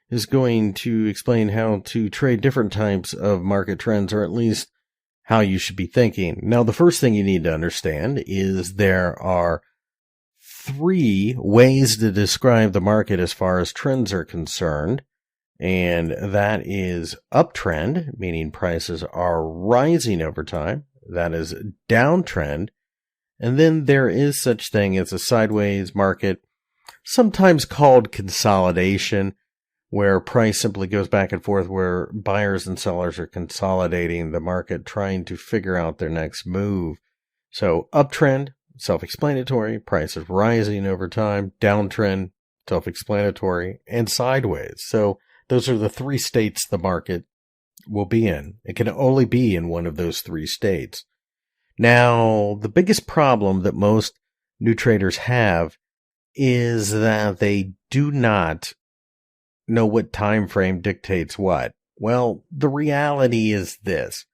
is going to explain how to trade different types of market trends, or at least how you should be thinking. Now, the first thing you need to understand is there are 3 ways to describe the market as far as trends are concerned. And that is uptrend, meaning prices are rising over time. That is downtrend. And then there is such thing as a sideways market, sometimes called consolidation, where price simply goes back and forth, where buyers and sellers are consolidating the market, trying to figure out their next move. So uptrend, self-explanatory, prices rising over time. Downtrend, self-explanatory, and sideways. So those are the 3 states the market will be in. It can only be in one of those 3 states. Now, the biggest problem that most new traders have is that they do not know what time frame dictates what. Well, the reality is this.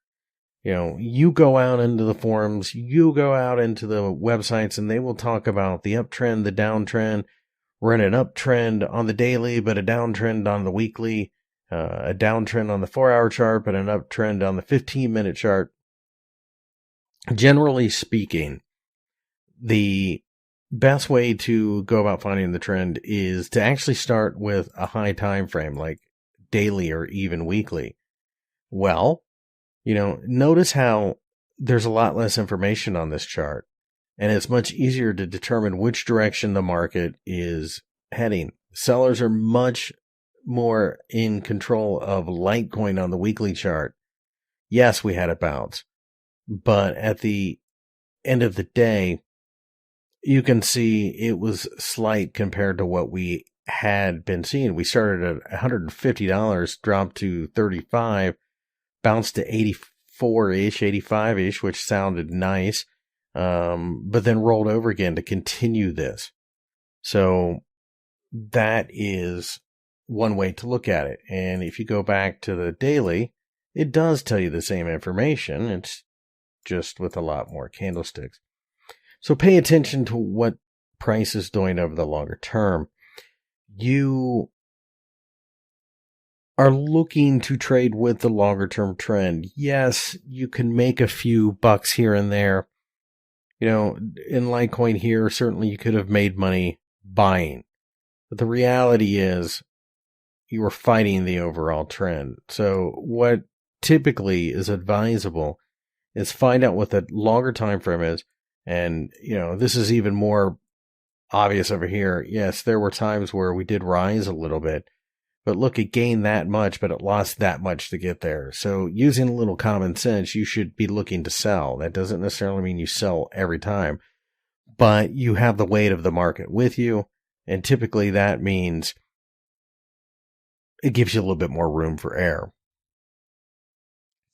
You go out into the forums, you go out into the websites, and they will talk about the uptrend, the downtrend. We're in an uptrend on the daily, but a downtrend on the weekly, a downtrend on the 4-hour chart, but an uptrend on the 15-minute chart. Generally speaking, the best way to go about finding the trend is to actually start with a high time frame, like daily or even weekly. Well, notice how there's a lot less information on this chart. And it's much easier to determine which direction the market is heading. Sellers are much more in control of Litecoin on the weekly chart. Yes, we had a bounce, but at the end of the day, you can see it was slight compared to what we had been seeing. We started at $150, dropped to $35, bounced to 84-ish, 85-ish, which sounded nice. But then rolled over again to continue this. So that is one way to look at it. And if you go back to the daily, it does tell you the same information. It's just with a lot more candlesticks. So pay attention to what price is doing over the longer term. You are looking to trade with the longer term trend. Yes, you can make a few bucks here and there. In Litecoin here, certainly you could have made money buying. But the reality is you were fighting the overall trend. So what typically is advisable is find out what the longer time frame is. And, this is even more obvious over here. Yes, there were times where we did rise a little bit. But look, it gained that much, but it lost that much to get there. So using a little common sense, you should be looking to sell. That doesn't necessarily mean you sell every time, but you have the weight of the market with you. And typically that means it gives you a little bit more room for error.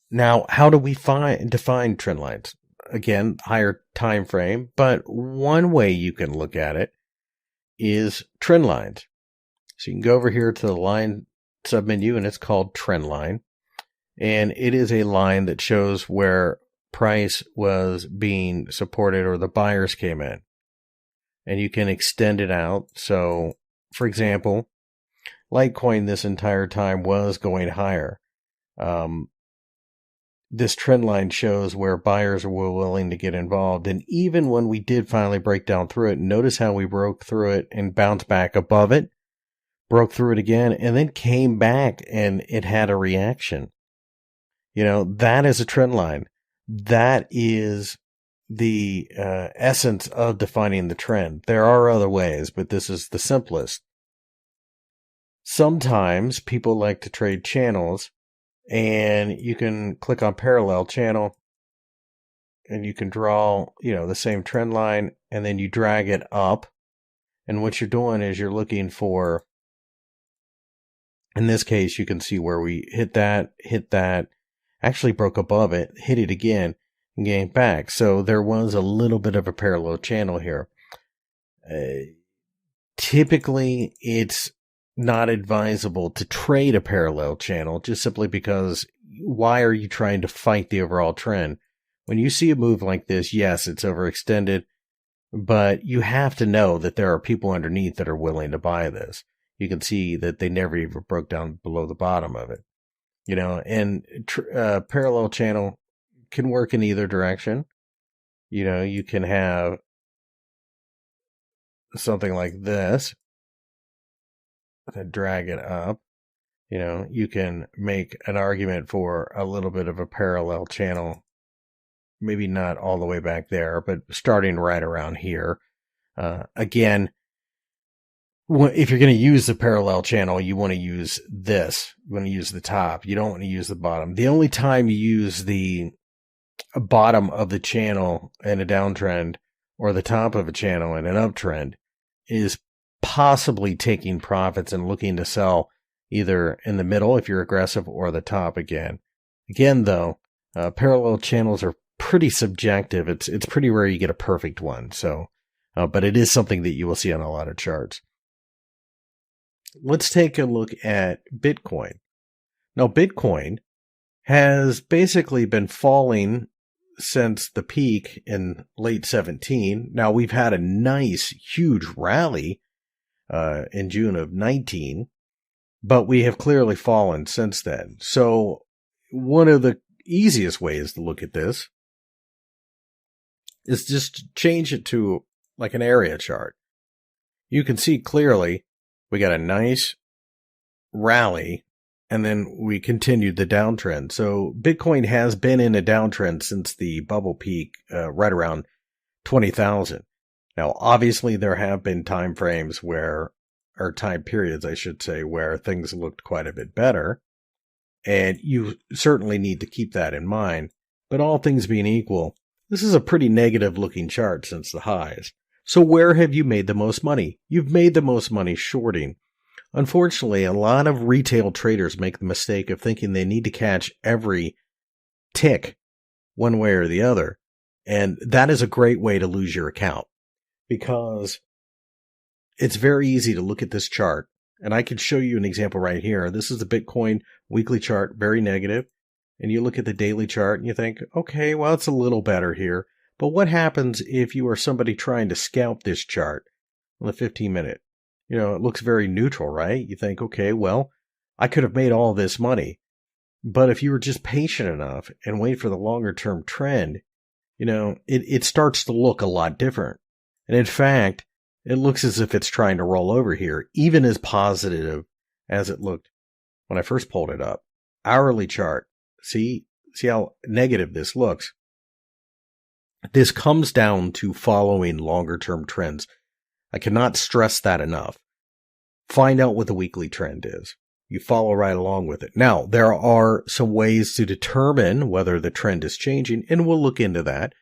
Now, how do we define trend lines? Again, higher time frame, but one way you can look at it is trend lines. So you can go over here to the line submenu, and it's called trend line. And it is a line that shows where price was being supported or the buyers came in. And you can extend it out. So, for example, Litecoin this entire time was going higher. This trend line shows where buyers were willing to get involved. And even when we did finally break down through it, notice how we broke through it and bounced back above it. Broke through it again, and then came back, and it had a reaction. That is a trend line. That is the essence of defining the trend. There are other ways, but this is the simplest. Sometimes people like to trade channels, and you can click on parallel channel, and you can draw, the same trend line, and then you drag it up. And what you're doing is you're looking for, in this case, you can see where we hit that, actually broke above it, hit it again, and gained back. So there was a little bit of a parallel channel here. Typically, it's not advisable to trade a parallel channel just simply because why are you trying to fight the overall trend? When you see a move like this, yes, it's overextended, but you have to know that there are people underneath that are willing to buy this. you can see that they never even broke down below the bottom of it. And parallel channel can work in either direction. You can have something like this and drag it up. You can make an argument for a little bit of a parallel channel, maybe not all the way back there, but starting right around here. Again, if you're going to use the parallel channel, you want to use this. You want to use the top. You don't want to use the bottom. The only time you use the bottom of the channel in a downtrend or the top of a channel in an uptrend is possibly taking profits and looking to sell either in the middle if you're aggressive or the top again. Again, though, parallel channels are pretty subjective. It's pretty rare you get a perfect one. So, but it is something that you will see on a lot of charts. Let's take a look at Bitcoin. Now, Bitcoin has basically been falling since the peak in late 17. Now, we've had a nice, huge rally in June of 19, but we have clearly fallen since then. So one of the easiest ways to look at this is just to change it to like an area chart. You can see clearly we got a nice rally and then we continued the downtrend. So Bitcoin has been in a downtrend since the bubble peak right around 20,000. Now, obviously, there have been time frames or time periods, I should say, where things looked quite a bit better. And you certainly need to keep that in mind. But all things being equal, this is a pretty negative looking chart since the highs. So where have you made the most money? You've made the most money shorting. Unfortunately, a lot of retail traders make the mistake of thinking they need to catch every tick one way or the other. And that is a great way to lose your account because it's very easy to look at this chart. And I could show you an example right here. This is the Bitcoin weekly chart, very negative. And you look at the daily chart and you think, okay, well, it's a little better here. But what happens if you are somebody trying to scalp this chart on the 15-minute? It looks very neutral, right? You think, okay, well, I could have made all this money. But if you were just patient enough and wait for the longer term trend, it starts to look a lot different. And in fact, it looks as if it's trying to roll over here, even as positive as it looked when I first pulled it up. Hourly chart. See how negative this looks. This comes down to following longer term trends. I cannot stress that enough. Find out what the weekly trend is. You follow right along with it. Now, there are some ways to determine whether the trend is changing, and we'll look into that.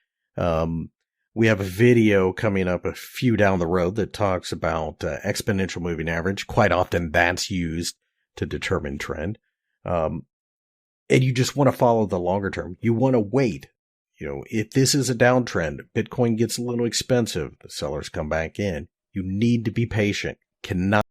We have a video coming up a few down the road that talks about exponential moving average. Quite often that's used to determine trend. And you just want to follow the longer term. You want to wait. If this is a downtrend, Bitcoin gets a little expensive, the sellers come back in. You need to be patient. Cannot